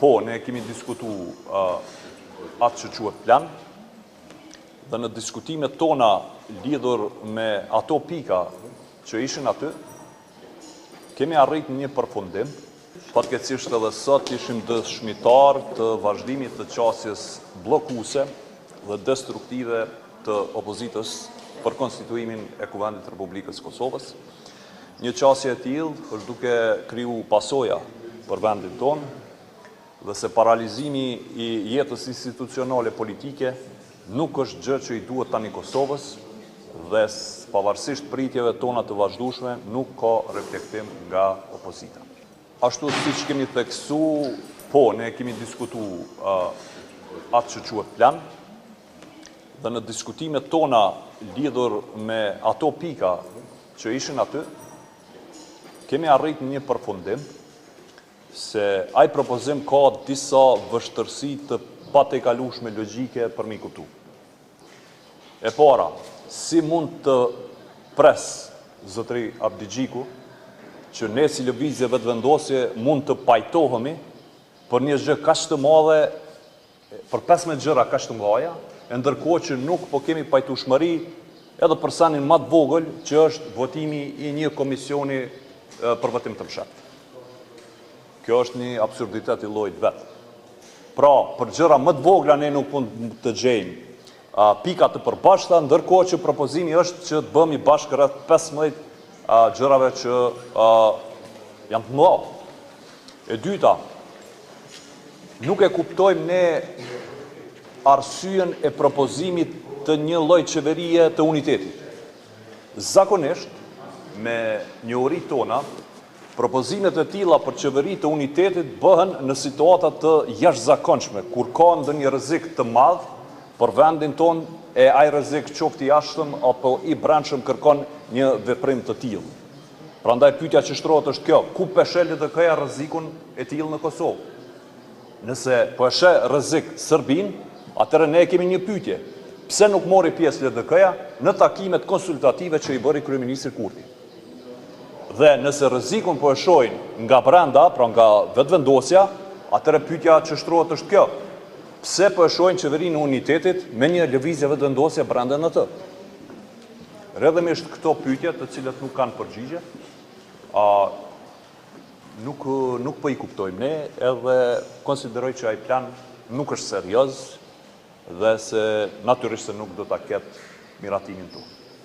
Po, ne kemi diskutu atë që quhet plan, dhe në diskutimet tona lidhur me ato pika që ishin aty, kemi arrit një përfundim, fatkeqësisht edhe sot ishim dëshmitar të vazhdimit të qasjes bllokuese dhe destruktive të opozitës për konstituimin e Kuvendit të Republikës Kosovës. Një qasje e tillë është duke kriju pasoja për vendin tonë, dhe se paralizimi i jetës institucionale politike nuk është gjë që i duhet tani Kosovës, dhe pavarësisht pritjeve tona të vazhdueshme nuk ka reflektim nga opozita. Ashtu siç kemi theksu, po, ne kemi diskutu atë që quhet plan, dhe në diskutimet tona lidhur me ato pika që ishin aty, kemi arrit një përfundim se ai propozim ka disa vështërsi të patejkalueshme logjike për mi kuptu. E para, si mund të pres zotëri Abdi Gjiku që ne si lëvizje vetëvendosje mund të pajtohemi për një gjë kaq të madhe, për 15 gjëra kaq të mëdha, ndërkohë që nuk po kemi pajtueshmëri edhe për sanin më të vogël që është votimi i një komisioni për votim të fshat. Kjo është një absurditet i llojit vet. Pra, për gjëra më të vogla ne nuk mund të gjejmë pika të përbashkëta, ndërkohë që propozimi është që të bëhemi bashkë rreth 15 gjërave që janë të mëdha. E dyta, nuk e kuptojmë ne arsyen e propozimit të një lloj qeverie të unitetit. Zakonisht, me njohuri tona, propozimet e tilla për qeveri të unitetit bëhen në situata të jashtëzakonshme, kur ka ndonjë rrezik të madh për vendin ton, e ai rrezik qoftë i jashtëm apo i brendshëm kërkon një veprim të tillë. Prandaj pyetja që shtrohet është kjo: ku peshel LDK-ja rrezikun e tillë në Kosovë? Nëse po e sheh rrezik Serbin, atëherë ne kemi një pyetje: pse nuk mori pjesë LDK-ja në takimet konsultative që i bëri kryeministri Kurti? Dhe nëse rrezikun po e shohin nga brenda, pra nga vetëvendosja, atëherë pyetja që shtrohet është kjo: pse po e shohin qeverinë e unitetit me një lëvizje vetëvendosje brenda në të? Rrjedhimisht këto pyetje, të cilat nuk kanë përgjigje, nuk po i kuptojmë ne, edhe konsideroj që ai plan nuk është serioz dhe se natyrisht se nuk do ta ketë miratimin tonë.